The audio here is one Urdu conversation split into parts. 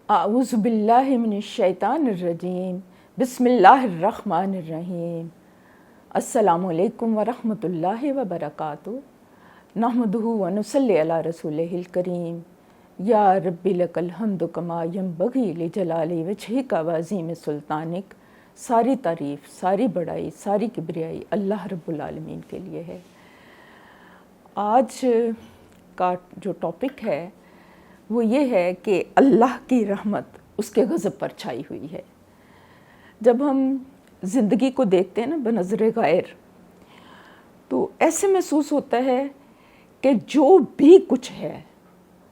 اعوذ باللہ من الشیطان الرجیم بسم اللہ الرحمن الرحیم السلام علیکم ورحمۃ اللہ وبرکاتہ نحمدہ ونصلی علی رسولہ الکریم یا رب لک الحمد کما ینبغی لجلال وجہک وعظیم سلطانک۔ ساری تعریف، ساری بڑائی، ساری کبریائی اللہ رب العالمین کے لیے ہے۔ آج کا جو ٹاپک ہے وہ یہ ہے کہ اللہ کی رحمت اس کے غضب پر چھائی ہوئی ہے۔ جب ہم زندگی کو دیکھتے ہیں نا بنظر غیر، تو ایسے محسوس ہوتا ہے کہ جو بھی کچھ ہے،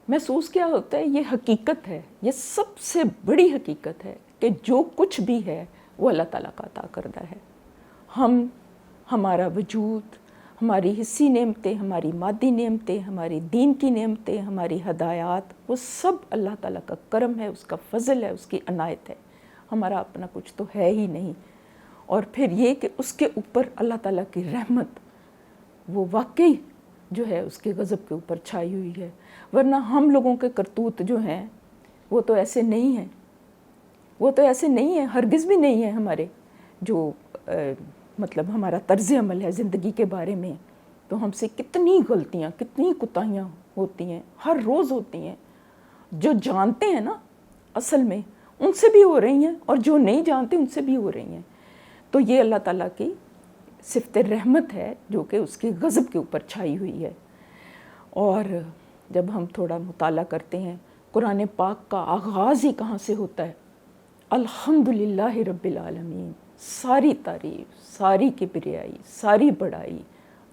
محسوس کیا ہوتا ہے، یہ حقیقت ہے، یہ سب سے بڑی حقیقت ہے کہ جو کچھ بھی ہے وہ اللہ تعالیٰ کا عطا کردہ ہے۔ ہمارا وجود، ہماری حصی نعمتیں، ہماری مادی نعمتیں، ہماری دین کی نعمتیں، ہماری ہدایات، وہ سب اللہ تعالیٰ کا کرم ہے، اس کا فضل ہے، اس کی عنایت ہے۔ ہمارا اپنا کچھ تو ہے ہی نہیں۔ اور پھر یہ کہ اس کے اوپر اللہ تعالیٰ کی رحمت وہ واقعی جو ہے اس کے غضب کے اوپر چھائی ہوئی ہے۔ ورنہ ہم لوگوں کے کرتوت جو ہیں وہ تو ایسے نہیں ہیں، وہ تو ایسے نہیں ہیں، ہرگز بھی نہیں ہیں۔ ہمارے جو مطلب ہمارا طرز عمل ہے زندگی کے بارے میں، تو ہم سے کتنی غلطیاں، کتنی کوتاہیاں ہوتی ہیں، ہر روز ہوتی ہیں۔ جو جانتے ہیں نا اصل میں ان سے بھی ہو رہی ہیں، اور جو نہیں جانتے ان سے بھی ہو رہی ہیں۔ تو یہ اللہ تعالیٰ کی صفت رحمت ہے جو کہ اس کے غضب کے اوپر چھائی ہوئی ہے۔ اور جب ہم تھوڑا مطالعہ کرتے ہیں، قرآن پاک کا آغاز ہی کہاں سے ہوتا ہے؟ الحمدللہ رب العالمین۔ ساری تعریف، ساری کبریائی، ساری بڑائی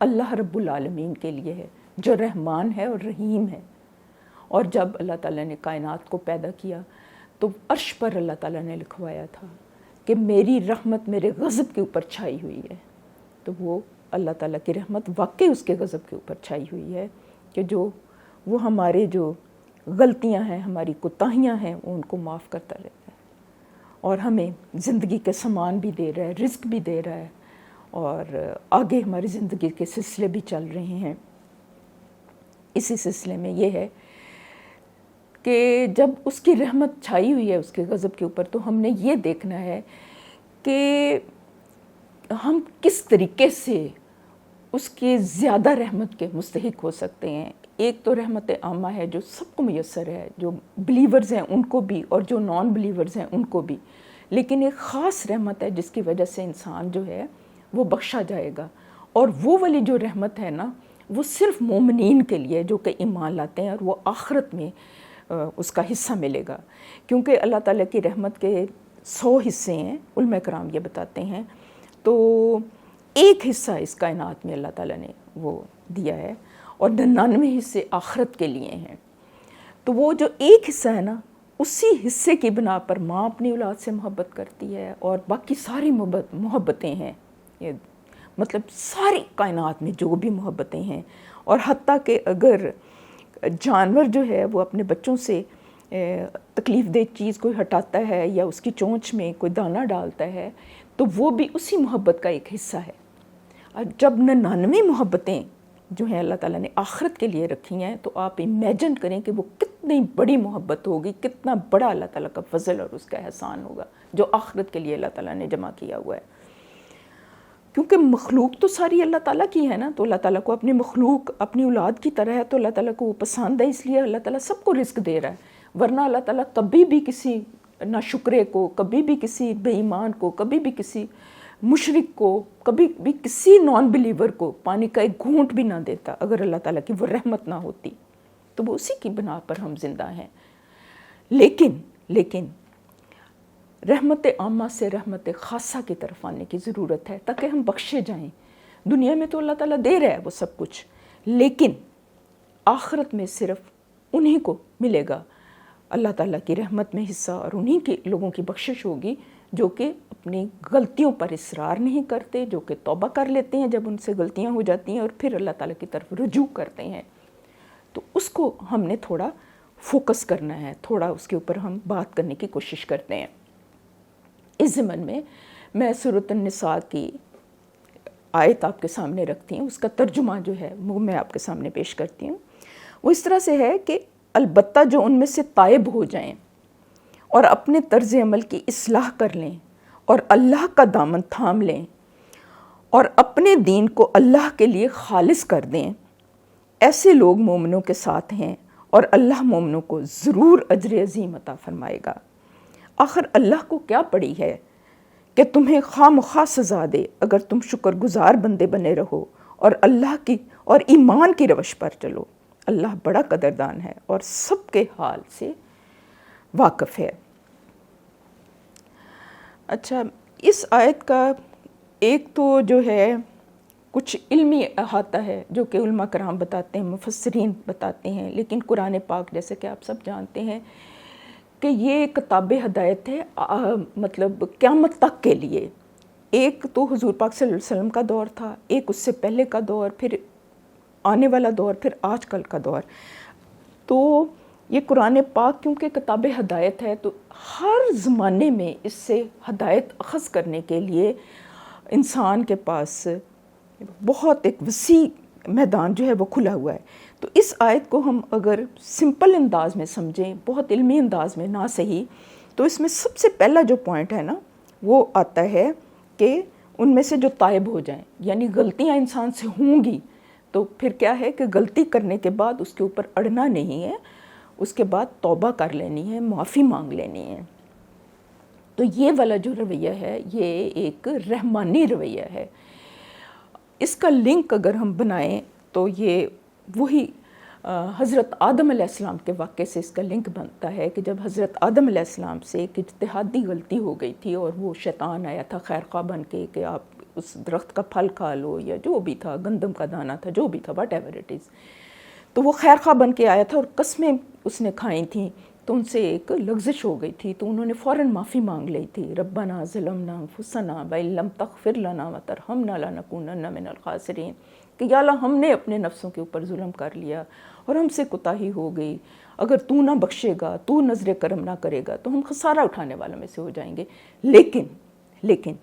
اللہ رب العالمین کے لیے ہے، جو رحمان ہے اور رحیم ہے۔ اور جب اللہ تعالیٰ نے کائنات کو پیدا کیا تو عرش پر اللہ تعالیٰ نے لکھوایا تھا کہ میری رحمت میرے غضب کے اوپر چھائی ہوئی ہے۔ تو وہ اللہ تعالیٰ کی رحمت واقعی اس کے غضب کے اوپر چھائی ہوئی ہے کہ وہ ہمارے جو غلطیاں ہیں، ہماری کوتاہیاں ہیں، وہ ان کو معاف کرتا رہتا ہے، اور ہمیں زندگی کے سامان بھی دے رہا ہے، رزق بھی دے رہا ہے، اور آگے ہماری زندگی کے سلسلے بھی چل رہے ہیں۔ اسی سلسلے میں یہ ہے کہ جب اس کی رحمت چھائی ہوئی ہے اس کے غضب کے اوپر، تو ہم نے یہ دیکھنا ہے کہ ہم کس طریقے سے اس کے زیادہ رحمت کے مستحق ہو سکتے ہیں۔ ایک تو رحمت عامہ ہے جو سب کو میسر ہے، جو بلیورز ہیں ان کو بھی اور جو نان بلیورز ہیں ان کو بھی، لیکن ایک خاص رحمت ہے جس کی وجہ سے انسان جو ہے وہ بخشا جائے گا۔ اور وہ والی جو رحمت ہے نا، وہ صرف مومنین کے لیے جو کہ ایمان لاتے ہیں، اور وہ آخرت میں اس کا حصہ ملے گا۔ کیونکہ اللہ تعالیٰ کی رحمت کے 100 حصے ہیں، علماء کرام یہ بتاتے ہیں، تو ایک حصہ اس کائنات میں اللہ تعالیٰ نے وہ دیا ہے، اور 99 حصے آخرت کے لیے ہیں۔ تو وہ جو ایک حصہ ہے نا، اسی حصے کی بنا پر ماں اپنی اولاد سے محبت کرتی ہے، اور باقی ساری محبتیں ہیں، یہ مطلب ساری کائنات میں جو بھی محبتیں ہیں۔ اور حتیٰ کہ اگر جانور جو ہے وہ اپنے بچوں سے تکلیف دہ چیز کوئی ہٹاتا ہے یا اس کی چونچ میں کوئی دانہ ڈالتا ہے، تو وہ بھی اسی محبت کا ایک حصہ ہے۔ اور جب 99 محبتیں جو ہیں اللہ تعالیٰ نے آخرت کے لیے رکھی ہیں، تو آپ امیجن کریں کہ وہ کتنی بڑی محبت ہوگی، کتنا بڑا اللہ تعالیٰ کا فضل اور اس کا احسان ہوگا جو آخرت کے لیے اللہ تعالیٰ نے جمع کیا ہوا ہے۔ کیونکہ مخلوق تو ساری اللہ تعالیٰ کی ہے نا، تو اللہ تعالیٰ کو اپنی مخلوق اپنی اولاد کی طرح ہے، تو اللہ تعالیٰ کو وہ پسند ہے، اس لیے اللہ تعالیٰ سب کو رزق دے رہا ہے۔ ورنہ اللہ تعالیٰ کبھی بھی کسی ناشکرے کو، کبھی بھی کسی بے ایمان کو، کبھی بھی کسی مشرک کو، کبھی بھی کسی نان بلیور کو پانی کا ایک گھونٹ بھی نہ دیتا اگر اللہ تعالیٰ کی وہ رحمت نہ ہوتی۔ تو وہ اسی کی بنا پر ہم زندہ ہیں۔ لیکن رحمت عامہ سے رحمت خاصہ کی طرف آنے کی ضرورت ہے تاکہ ہم بخشے جائیں۔ دنیا میں تو اللہ تعالیٰ دے رہا ہے وہ سب کچھ، لیکن آخرت میں صرف انہی کو ملے گا اللہ تعالیٰ کی رحمت میں حصہ، اور انہی کے لوگوں کی بخشش ہوگی جو کہ اپنی غلطیوں پر اصرار نہیں کرتے، جو کہ توبہ کر لیتے ہیں جب ان سے غلطیاں ہو جاتی ہیں، اور پھر اللہ تعالیٰ کی طرف رجوع کرتے ہیں۔ تو اس کو ہم نے تھوڑا فوکس کرنا ہے، تھوڑا اس کے اوپر ہم بات کرنے کی کوشش کرتے ہیں۔ اس ضمن میں سورۃ النساء کی آیت آپ کے سامنے رکھتی ہوں، اس کا ترجمہ جو ہے وہ میں آپ کے سامنے پیش کرتی ہوں۔ وہ اس طرح سے ہے کہ البتہ جو ان میں سے تائب ہو جائیں اور اپنے طرز عمل کی اصلاح کر لیں اور اللہ کا دامن تھام لیں اور اپنے دین کو اللہ کے لیے خالص کر دیں، ایسے لوگ مومنوں کے ساتھ ہیں اور اللہ مومنوں کو ضرور اجر عظیم عطا فرمائے گا۔ آخر اللہ کو کیا پڑی ہے کہ تمہیں خواہ مخواہ سزا دے اگر تم شکر گزار بندے بنے رہو اور اللہ کی اور ایمان کی روش پر چلو۔ اللہ بڑا قدردان ہے اور سب کے حال سے واقف ہے۔ اچھا، اس آیت کا ایک تو جو ہے کچھ علمی احاطہ ہے جو کہ علماء کرام بتاتے ہیں، مفسرین بتاتے ہیں، لیکن قرآن پاک جیسے کہ آپ سب جانتے ہیں کہ یہ کتاب ہدایت ہے، مطلب قیامت تک کے لیے۔ ایک تو حضور پاک صلی اللہ علیہ وسلم کا دور تھا، ایک اس سے پہلے کا دور، پھر آنے والا دور، پھر آج کل کا دور۔ تو یہ قرآن پاک کیونکہ کتاب ہدایت ہے تو ہر زمانے میں اس سے ہدایت اخذ کرنے کے لیے انسان کے پاس بہت ایک وسیع میدان جو ہے وہ کھلا ہوا ہے۔ تو اس آیت کو ہم اگر سمپل انداز میں سمجھیں، بہت علمی انداز میں نہ صحیح، تو اس میں سب سے پہلا جو پوائنٹ ہے نا وہ آتا ہے کہ ان میں سے جو تائب ہو جائیں، یعنی غلطیاں انسان سے ہوں گی تو پھر کیا ہے کہ غلطی کرنے کے بعد اس کے اوپر اڑنا نہیں ہے، اس کے بعد توبہ کر لینی ہے، معافی مانگ لینی ہے۔ تو یہ والا جو رویہ ہے یہ ایک رحمانی رویہ ہے۔ اس کا لنک اگر ہم بنائیں تو یہ وہی حضرت آدم علیہ السلام کے واقعے سے اس کا لنک بنتا ہے کہ جب حضرت آدم علیہ السلام سے ایک اجتہادی غلطی ہو گئی تھی اور وہ شیطان آیا تھا خیر خواہ بن کے کہ آپ اس درخت کا پھل کھا لو یا جو بھی تھا، گندم کا دانہ تھا، جو بھی تھا، واٹ ایور اٹ از، تو وہ خیر خواہ بن کے آیا تھا اور قسمیں اس نے کھائیں تھیں تو ان سے ایک لغزش ہو گئی تھی، تو انہوں نے فوراً معافی مانگ لی تھی، ربنا ظلمنا انفسنا وان لم تغفر لنا وترحمنا لنکونن من الخاسرین، کہ یا اللہ ہم نے اپنے نفسوں کے اوپر ظلم کر لیا اور ہم سے کوتاہی ہو گئی، اگر تو نہ بخشے گا، تو نظر کرم نہ کرے گا تو ہم خسارہ اٹھانے والوں میں سے ہو جائیں گے۔ لیکن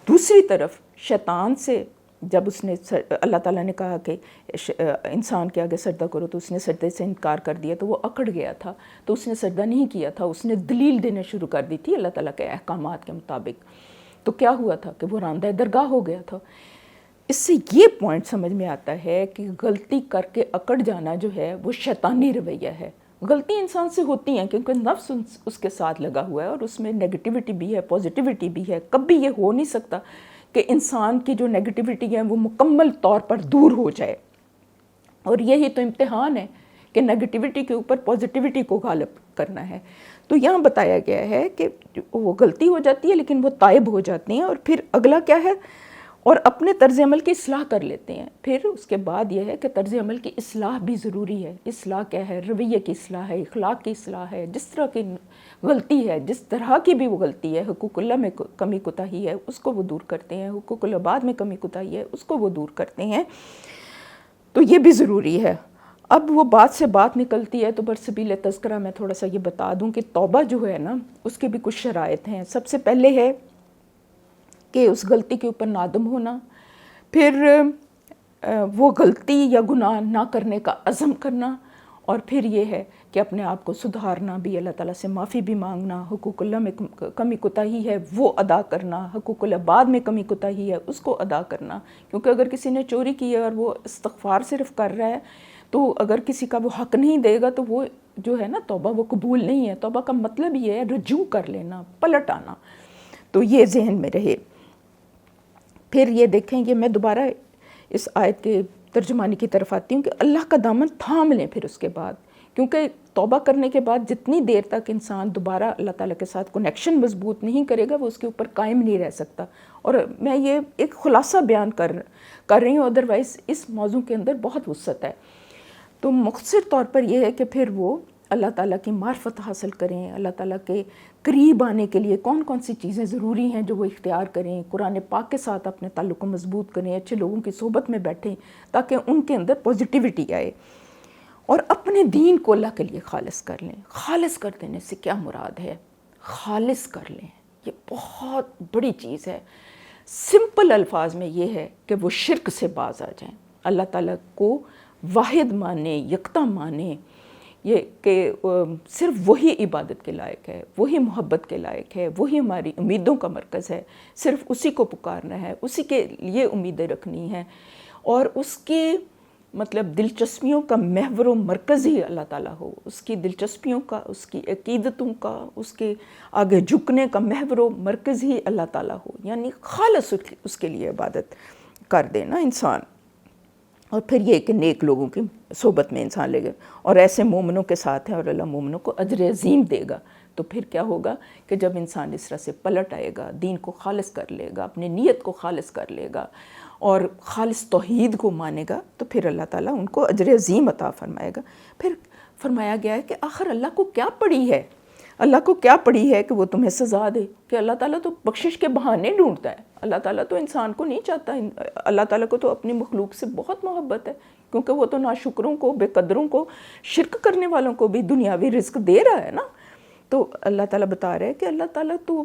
دوسری طرف شیطان سے جب اس نے اللہ تعالیٰ نے کہا کہ انسان کے آگے سجدہ کرو تو اس نے سجدے سے انکار کر دیا تو وہ اکڑ گیا تھا، تو اس نے سجدہ نہیں کیا تھا، اس نے دلیل دینے شروع کر دی تھی اللہ تعالیٰ کے احکامات کے مطابق، تو کیا ہوا تھا کہ وہ راندہ درگاہ ہو گیا تھا۔ اس سے یہ پوائنٹ سمجھ میں آتا ہے کہ غلطی کر کے اکڑ جانا جو ہے وہ شیطانی رویہ ہے۔ غلطی انسان سے ہوتی ہیں کیونکہ نفس اس کے ساتھ لگا ہوا ہے اور اس میں نیگیٹیوٹی بھی ہے، پازیٹیوٹی بھی ہے۔ کبھی یہ ہو نہیں سکتا کہ انسان کی جو نیگیٹیوٹی ہے وہ مکمل طور پر دور ہو جائے، اور یہی تو امتحان ہے کہ نیگیٹیوٹی کے اوپر پازیٹیوٹی کو غالب کرنا ہے۔ تو یہاں بتایا گیا ہے کہ وہ غلطی ہو جاتی ہے لیکن وہ تائب ہو جاتے ہیں، اور پھر اگلا کیا ہے، اور اپنے طرز عمل کی اصلاح کر لیتے ہیں۔ پھر اس کے بعد یہ ہے کہ طرز عمل کی اصلاح بھی ضروری ہے۔ اصلاح کیا ہے؟ رویے کی اصلاح ہے، اخلاق کی اصلاح ہے، جس طرح کی غلطی ہے، جس طرح کی بھی وہ غلطی ہے، حقوق اللہ میں کمی کوتاہی ہے اس کو وہ دور کرتے ہیں، حقوق العباد میں کمی کوتاہی ہے اس کو وہ دور کرتے ہیں، تو یہ بھی ضروری ہے۔ اب وہ بات سے بات نکلتی ہے تو برسبیل تذکرہ میں تھوڑا سا یہ بتا دوں کہ توبہ جو ہے نا اس کے بھی کچھ شرائط ہیں۔ سب سے پہلے ہے کہ اس غلطی کے اوپر نادم ہونا، پھر وہ غلطی یا گناہ نہ کرنے کا عزم کرنا، اور پھر یہ ہے کہ اپنے آپ کو سدھارنا بھی، اللہ تعالیٰ سے معافی بھی مانگنا، حقوق اللہ میں کمی کوتاہی ہے وہ ادا کرنا، حقوق العباد میں کمی کوتاہی ہے اس کو ادا کرنا، کیونکہ اگر کسی نے چوری کی ہے اور وہ استغفار صرف کر رہا ہے تو اگر کسی کا وہ حق نہیں دے گا تو وہ جو ہے نا توبہ وہ قبول نہیں ہے۔ توبہ کا مطلب یہ ہے رجوع کر لینا، پلٹ آنا، تو یہ ذہن میں رہے۔ پھر یہ دیکھیں کہ میں دوبارہ اس آیت کے ترجمانی کی طرف آتی ہوں کہ اللہ کا دامن تھام لیں پھر اس کے بعد، کیونکہ توبہ کرنے کے بعد جتنی دیر تک انسان دوبارہ اللہ تعالیٰ کے ساتھ کنیکشن مضبوط نہیں کرے گا وہ اس کے اوپر قائم نہیں رہ سکتا۔ اور میں یہ ایک خلاصہ بیان کر رہی ہوں، ادروائز اس موضوع کے اندر بہت وسعت ہے۔ تو مختصر طور پر یہ ہے کہ پھر وہ اللہ تعالیٰ کی معرفت حاصل کریں، اللہ تعالیٰ کے قریب آنے کے لیے کون کون سی چیزیں ضروری ہیں جو وہ اختیار کریں، قرآن پاک کے ساتھ اپنے تعلق کو مضبوط کریں، اچھے لوگوں کی صحبت میں بیٹھیں تاکہ ان کے اندر پازیٹیوٹی آئے، اور اپنے دین کو اللہ کے لیے خالص کر لیں۔ خالص کر دینے سے کیا مراد ہے؟ خالص کر لیں، یہ بہت بڑی چیز ہے۔ سمپل الفاظ میں یہ ہے کہ وہ شرک سے باز آ جائیں، اللہ تعالیٰ کو واحد مانیں، یکتا مانیں، یہ کہ صرف وہی عبادت کے لائق ہے، وہی محبت کے لائق ہے، وہی ہماری امیدوں کا مرکز ہے، صرف اسی کو پکارنا ہے، اسی کے لیے امیدیں رکھنی ہیں، اور اس کی مطلب دلچسپیوں کا محور و مرکز ہی اللہ تعالیٰ ہو، اس کی دلچسپیوں کا، اس کی عقیدتوں کا، اس کے آگے جھکنے کا محور و مرکز ہی اللہ تعالیٰ ہو، یعنی خالص اس کے لیے عبادت کر دینا انسان۔ اور پھر یہ کہ نیک لوگوں کی صحبت میں انسان لے گا اور ایسے مومنوں کے ساتھ ہے، اور اللہ مومنوں کو اجر عظیم دے گا۔ تو پھر کیا ہوگا کہ جب انسان اس طرح سے پلٹ آئے گا، دین کو خالص کر لے گا، اپنی نیت کو خالص کر لے گا اور خالص توحید کو مانے گا، تو پھر اللہ تعالیٰ ان کو اجر عظیم عطا فرمائے گا۔ پھر فرمایا گیا ہے کہ آخر اللہ کو کیا پڑی ہے، اللہ کو کیا پڑی ہے کہ وہ تمہیں سزا دے، کہ اللہ تعالیٰ تو بخشش کے بہانے ڈھونڈتا ہے، اللہ تعالیٰ تو انسان کو نہیں چاہتا، اللہ تعالیٰ کو تو اپنی مخلوق سے بہت محبت ہے، کیونکہ وہ تو ناشکروں کو، بے قدروں کو، شرک کرنے والوں کو بھی دنیاوی رزق دے رہا ہے نا۔ تو اللہ تعالیٰ بتا رہے ہیں کہ اللہ تعالیٰ تو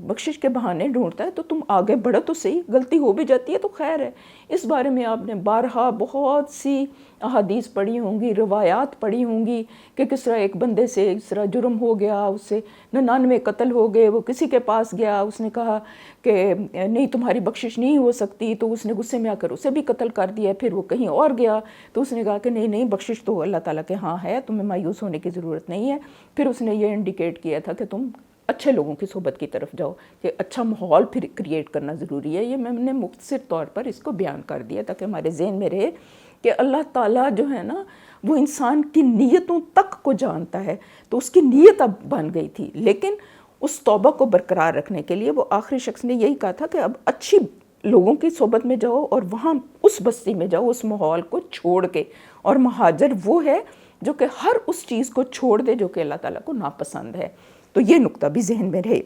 بخشش کے بہانے ڈھونڈتا ہے، تو تم آگے بڑھو تو صحیح، غلطی ہو بھی جاتی ہے تو خیر ہے۔ اس بارے میں آپ نے بارہا بہت سی احادیث پڑھی ہوں گی، روایات پڑھی ہوں گی کہ کس طرح ایک بندے سے اس طرح جرم ہو گیا، اس سے 99 قتل ہو گئے، وہ کسی کے پاس گیا، اس نے کہا کہ نہیں تمہاری بخشش نہیں ہو سکتی، تو اس نے غصے میں آ کر اسے بھی قتل کر دیا۔ پھر وہ کہیں اور گیا تو اس نے کہا کہ نہیں بخشش تو اللہ تعالیٰ کے ہاں ہے، تمہیں مایوس ہونے کی ضرورت نہیں ہے۔ پھر اس نے یہ انڈیکیٹ کیا تھا کہ تم اچھے لوگوں کی صحبت کی طرف جاؤ، کہ اچھا ماحول پھر کریٹ کرنا ضروری ہے۔ یہ میں نے مختصر طور پر اس کو بیان کر دیا تاکہ ہمارے ذہن میں رہے کہ اللہ تعالیٰ جو ہے نا وہ انسان کی نیتوں تک کو جانتا ہے۔ تو اس کی نیت اب بن گئی تھی، لیکن اس توبہ کو برقرار رکھنے کے لیے وہ آخری شخص نے یہی کہا تھا کہ اب اچھی لوگوں کی صحبت میں جاؤ اور وہاں اس بستی میں جاؤ، اس ماحول کو چھوڑ کے۔ اور مہاجر وہ ہے جو کہ ہر اس چیز کو چھوڑ دے جو کہ اللہ تعالیٰ کو ناپسند ہے۔ تو یہ نقطہ بھی ذہن میں رہے۔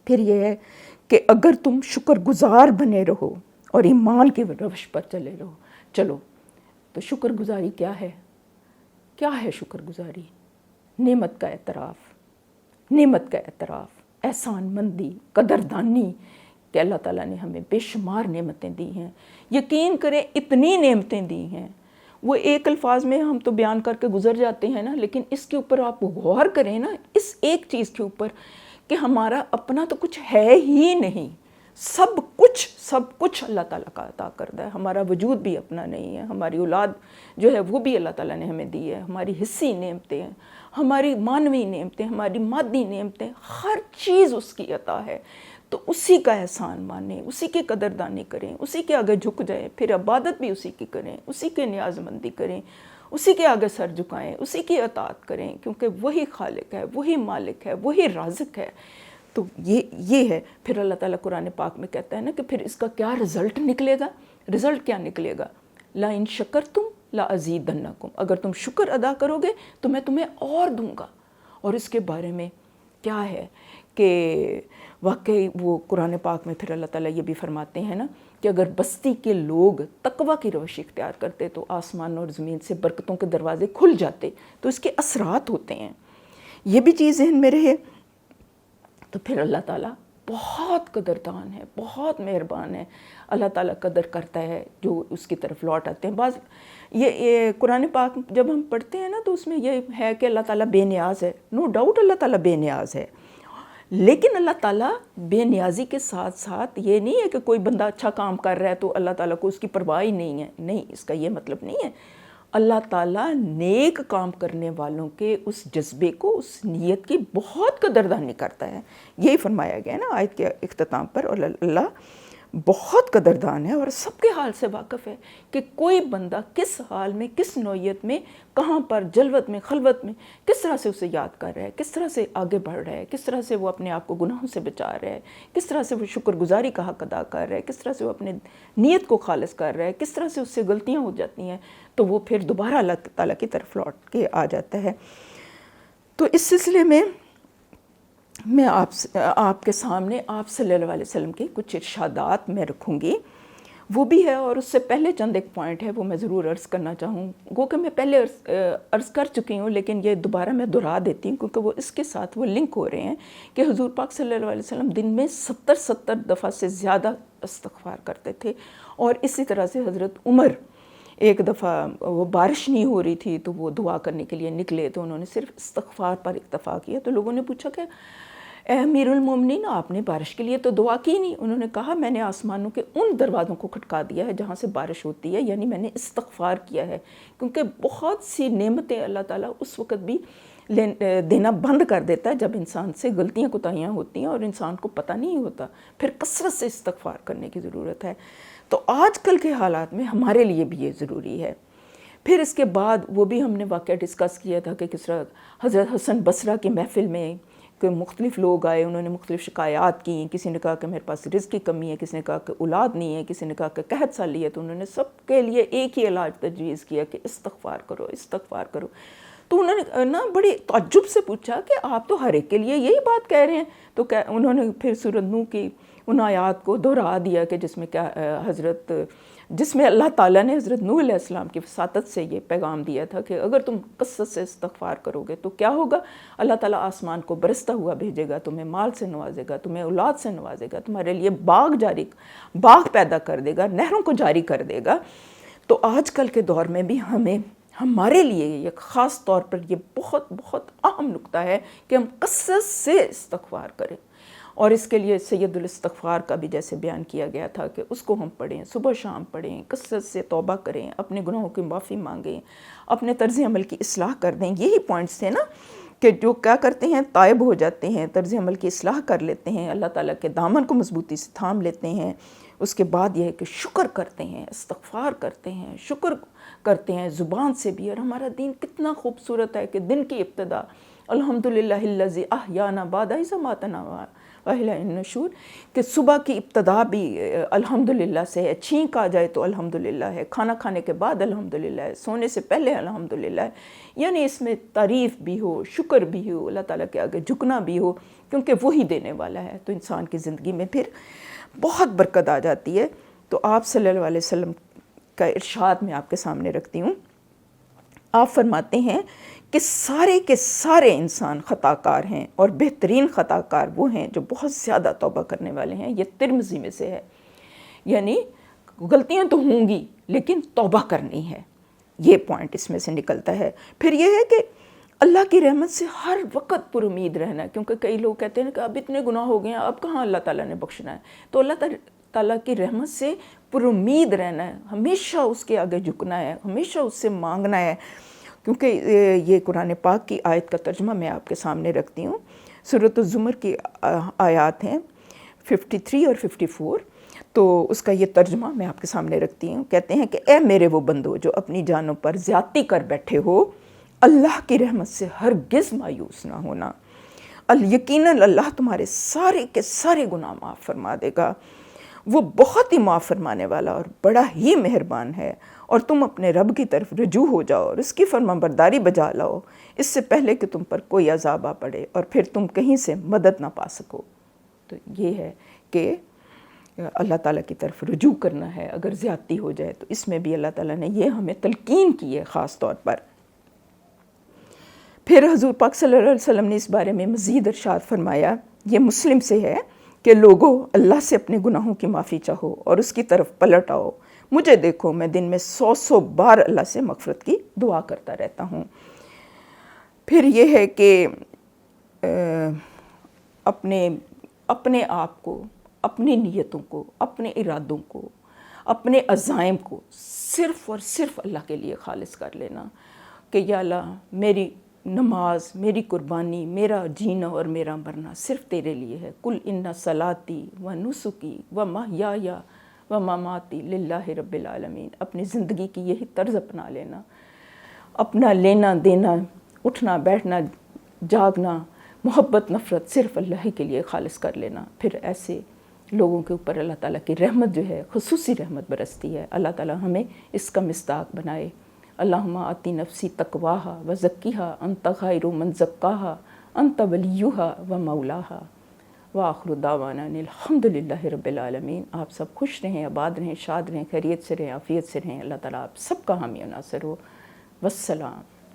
پھر یہ ہے کہ اگر تم شکر گزار بنے رہو اور ایمان کی روش پر چلے رہو، چلو تو شکر گزاری کیا ہے؟ کیا ہے شکر گزاری؟ نعمت کا اعتراف، نعمت کا اعتراف، احسان مندی، قدردانی کہ اللہ تعالیٰ نے ہمیں بے شمار نعمتیں دی ہیں۔ یقین کریں اتنی نعمتیں دی ہیں، وہ ایک الفاظ میں ہم تو بیان کر کے گزر جاتے ہیں نا، لیکن اس کے اوپر آپ غور کریں نا، اس ایک چیز کے اوپر کہ ہمارا اپنا تو کچھ ہے ہی نہیں، سب کچھ اللہ تعالیٰ کا عطا کردہ ہے۔ ہمارا وجود بھی اپنا نہیں ہے، ہماری اولاد جو ہے وہ بھی اللہ تعالیٰ نے ہمیں دی ہے، ہماری حصی نعمتیں ہیں، ہماری معنوی نعمتیں، ہماری مادی نعمتیں، ہر چیز اس کی عطا ہے۔ تو اسی کا احسان مانیں، اسی کی قدردانی کریں، اسی کے آگے جھک جائیں، پھر عبادت بھی اسی کی کریں، اسی کے نیاز مندی کریں، اسی کے آگے سر جھکائیں، اسی کی اطاعت کریں، کیونکہ وہی خالق ہے، وہی مالک ہے، وہی رازق ہے۔ تو یہ ہے۔ پھر اللہ تعالیٰ قرآن پاک میں کہتا ہے نا کہ پھر اس کا کیا رزلٹ نکلے گا؟ رزلٹ کیا نکلے گا؟ لَإِن شَكَرْتُمْ لَأَزِيدَنَّكُمْ، اگر تم شکر ادا کرو گے تو میں تمہیں اور دوں گا۔ اور اس کے بارے میں کیا ہے کہ واقعی وہ قرآن پاک میں پھر اللہ تعالیٰ یہ بھی فرماتے ہیں نا کہ اگر بستی کے لوگ تقویٰ کی روش اختیار کرتے تو آسمان اور زمین سے برکتوں کے دروازے کھل جاتے۔ تو اس کے اثرات ہوتے ہیں، یہ بھی چیز ذہن میں رہے۔ تو پھر اللہ تعالیٰ بہت قدردان ہے، بہت مہربان ہے، اللہ تعالیٰ قدر کرتا ہے جو اس کی طرف لوٹ آتے ہیں۔ بعض یہ قرآن پاک جب ہم پڑھتے ہیں نا تو اس میں یہ ہے کہ اللہ تعالیٰ بے نیاز ہے، نو ڈاؤٹ اللہ تعالیٰ بے نیاز ہے، لیکن اللہ تعالیٰ بے نیازی کے ساتھ ساتھ یہ نہیں ہے کہ کوئی بندہ اچھا کام کر رہا ہے تو اللہ تعالیٰ کو اس کی پرواہ ہی نہیں ہے، نہیں، اس کا یہ مطلب نہیں ہے۔ اللہ تعالیٰ نیک کام کرنے والوں کے اس جذبے کو، اس نیت کی بہت قدردانی کرتا ہے۔ یہی فرمایا گیا ہے نا آیت کے اختتام پر، اور اللہ بہت قدردان ہے اور سب کے حال سے واقف ہے کہ کوئی بندہ کس حال میں، کس نوعیت میں، کہاں پر، جلوت میں، خلوت میں، کس طرح سے اسے یاد کر رہا ہے، کس طرح سے آگے بڑھ رہا ہے، کس طرح سے وہ اپنے آپ کو گناہوں سے بچا رہا ہے، کس طرح سے وہ شکر گزاری کا حق ادا کر رہا ہے، کس طرح سے وہ اپنے نیت کو خالص کر رہا ہے، کس طرح سے اس سے غلطیاں ہو جاتی ہیں، تو وہ پھر دوبارہ اللہ تعالیٰ کی طرف لوٹ کے آ جاتا ہے۔ تو اس سلسلے میں میں آپ کے سامنے آپ صلی اللہ علیہ وسلم کی کچھ ارشادات میں رکھوں گی، وہ بھی ہے، اور اس سے پہلے چند ایک پوائنٹ ہے وہ میں ضرور عرض کرنا چاہوں گو کہ میں پہلے عرض کر چکی ہوں، لیکن یہ دوبارہ میں دہرا دیتی ہوں کیونکہ وہ اس کے ساتھ وہ لنک ہو رہے ہیں کہ حضور پاک صلی اللہ علیہ وسلم دن میں 70 دفعہ سے زیادہ استغفار کرتے تھے، اور اسی طرح سے حضرت عمر ایک دفعہ وہ بارش نہیں ہو رہی تھی تو وہ دعا کرنے کے لیے نکلے تو انہوں نے صرف استغفار پر اکتفا کیا. تو لوگوں نے پوچھا کہ اے امیر المومنین آپ نے بارش کے لیے تو دعا کی نہیں. انہوں نے کہا میں نے آسمانوں کے ان دروازوں کو کھٹکا دیا ہے جہاں سے بارش ہوتی ہے، یعنی میں نے استغفار کیا ہے، کیونکہ بہت سی نعمتیں اللہ تعالیٰ اس وقت بھی دینا بند کر دیتا ہے جب انسان سے غلطیاں کوتاہیاں ہوتی ہیں اور انسان کو پتہ نہیں ہوتا. پھر کثرت سے استغفار کرنے کی ضرورت ہے. تو آج کل کے حالات میں ہمارے لیے بھی یہ ضروری ہے. پھر اس کے بعد وہ بھی ہم نے واقعہ ڈسکس کیا تھا کہ کس طرح حضرت حسن بصرہ کی محفل میں کہ مختلف لوگ آئے، انہوں نے مختلف شکایات کی. کسی نے کہا کہ میرے پاس رزق کی کمی ہے، کسی نے کہا کہ اولاد نہیں ہے، کسی نے کہا کہ قحط سالی ہے. تو انہوں نے سب کے لیے ایک ہی علاج تجویز کیا کہ استغفار کرو، استغفار کرو. تو انہوں نے نا بڑی تعجب سے پوچھا کہ آپ تو ہر ایک کے لیے یہی بات کہہ رہے ہیں. تو انہوں نے پھر سورۃ نوح کی ان آیات کو دہرا دیا کہ جس میں اللہ تعالیٰ نے حضرت نوح علیہ السلام کی وساطت سے یہ پیغام دیا تھا کہ اگر تم کثرت سے استغفار کرو گے تو کیا ہوگا، اللہ تعالیٰ آسمان کو برستا ہوا بھیجے گا، تمہیں مال سے نوازے گا، تمہیں اولاد سے نوازے گا، تمہارے لیے باغ پیدا کر دے گا، نہروں کو جاری کر دے گا. تو آج کل کے دور میں بھی ہمارے لیے یہ خاص طور پر یہ بہت بہت اہم نقطہ ہے کہ ہم کثرت سے استغفار کریں. اور اس کے لیے سید الاستغفار کا بھی جیسے بیان کیا گیا تھا کہ اس کو ہم پڑھیں، صبح شام پڑھیں، کثرت سے توبہ کریں، اپنے گناہوں کی معافی مانگیں، اپنے طرز عمل کی اصلاح کر دیں. یہی پوائنٹس تھے نا کہ جو کیا کرتے ہیں، تائب ہو جاتے ہیں، طرز عمل کی اصلاح کر لیتے ہیں، اللہ تعالیٰ کے دامن کو مضبوطی سے تھام لیتے ہیں. اس کے بعد یہ ہے کہ شکر کرتے ہیں، استغفار کرتے ہیں، شکر کرتے ہیں زبان سے بھی. اور ہمارا دین کتنا خوبصورت ہے کہ دن کی ابتدا الحمدللہ الذی احیانا بعد اذ اماتنا والیہ النشور، کہ صبح کی ابتدا بھی الحمدللہ سے ہے. چھینک آ جائے تو الحمدللہ ہے، کھانا کھانے کے بعد الحمدللہ ہے، سونے سے پہلے الحمدللہ ہے. یعنی اس میں تعریف بھی ہو، شکر بھی ہو، اللہ تعالیٰ کے آگے جھکنا بھی ہو، کیونکہ وہی دینے والا ہے. تو انسان کی زندگی میں پھر بہت برکت آ جاتی ہے. تو آپ صلی اللہ علیہ وسلم کا ارشاد میں آپ کے سامنے رکھتی ہوں. آپ فرماتے ہیں کہ سارے کے سارے انسان خطا کار ہیں اور بہترین خطا کار وہ ہیں جو بہت زیادہ توبہ کرنے والے ہیں. یہ ترمذی میں سے ہے. یعنی غلطیاں تو ہوں گی لیکن توبہ کرنی ہے. یہ پوائنٹ اس میں سے نکلتا ہے. پھر یہ ہے کہ اللہ کی رحمت سے ہر وقت پر امید رہنا ہے، کیونکہ کئی لوگ کہتے ہیں کہ اب اتنے گناہ ہو گئے ہیں، اب کہاں اللہ تعالیٰ نے بخشنا ہے. تو اللہ تعالیٰ کی رحمت سے پر امید رہنا ہے، ہمیشہ اس کے آگے جھکنا ہے، ہمیشہ اس سے مانگنا ہے. کیونکہ یہ قرآن پاک کی آیت کا ترجمہ میں آپ کے سامنے رکھتی ہوں. سورۃ الزمر کی آیات ہیں 53 اور 54. تو اس کا یہ ترجمہ میں آپ کے سامنے رکھتی ہوں. کہتے ہیں کہ اے میرے وہ بندو جو اپنی جانوں پر زیادتی کر بیٹھے ہو، اللہ کی رحمت سے ہرگز مایوس نہ ہونا. یقیناً اللہ تمہارے سارے کے سارے گناہ معاف فرما دے گا. وہ بہت ہی معاف فرمانے والا اور بڑا ہی مہربان ہے. اور تم اپنے رب کی طرف رجوع ہو جاؤ اور اس کی فرمانبرداری بجا لاؤ، اس سے پہلے کہ تم پر کوئی عذاب آ پڑے اور پھر تم کہیں سے مدد نہ پا سکو. تو یہ ہے کہ اللہ تعالیٰ کی طرف رجوع کرنا ہے اگر زیادتی ہو جائے. تو اس میں بھی اللہ تعالیٰ نے یہ ہمیں تلقین کی ہے خاص طور پر. پھر حضور پاک صلی اللہ علیہ وسلم نے اس بارے میں مزید ارشاد فرمایا، یہ مسلم سے ہے کہ لوگوں اللہ سے اپنے گناہوں کی معافی چاہو اور اس کی طرف پلٹ آؤ. مجھے دیکھو میں دن میں 100 بار اللہ سے مغفرت کی دعا کرتا رہتا ہوں. پھر یہ ہے کہ اپنے آپ کو، اپنی نیتوں کو، اپنے ارادوں کو، اپنے عزائم کو صرف اور صرف اللہ کے لیے خالص کر لینا کہ یا اللہ میری نماز، میری قربانی، میرا جینا اور میرا مرنا صرف تیرے لیے ہے. کل ان صلاتی و نسکی و محیای و مماتی للہ رب العالمین. اپنی زندگی کی یہی طرز اپنا لینا، اپنا لینا دینا، اٹھنا بیٹھنا، جاگنا، محبت نفرت صرف اللہ ہی کے لیے خالص کر لینا. پھر ایسے لوگوں کے اوپر اللہ تعالیٰ کی رحمت جو ہے خصوصی رحمت برستی ہے. اللہ تعالیٰ ہمیں اس کا مصداق بنائے. اللہم آتی نفسی تقواہا و زکیہا انت خیر من زکاہا انت ولیہا و مولاہا. وآخر دعوانا الحمدللہ رب العالمین. آپ سب خوش رہیں، آباد رہیں، شاد رہیں، خیریت سے رہیں، عافیت سے رہیں. اللہ تعالیٰ آپ سب کا حامی و ناصر ہو. والسلام.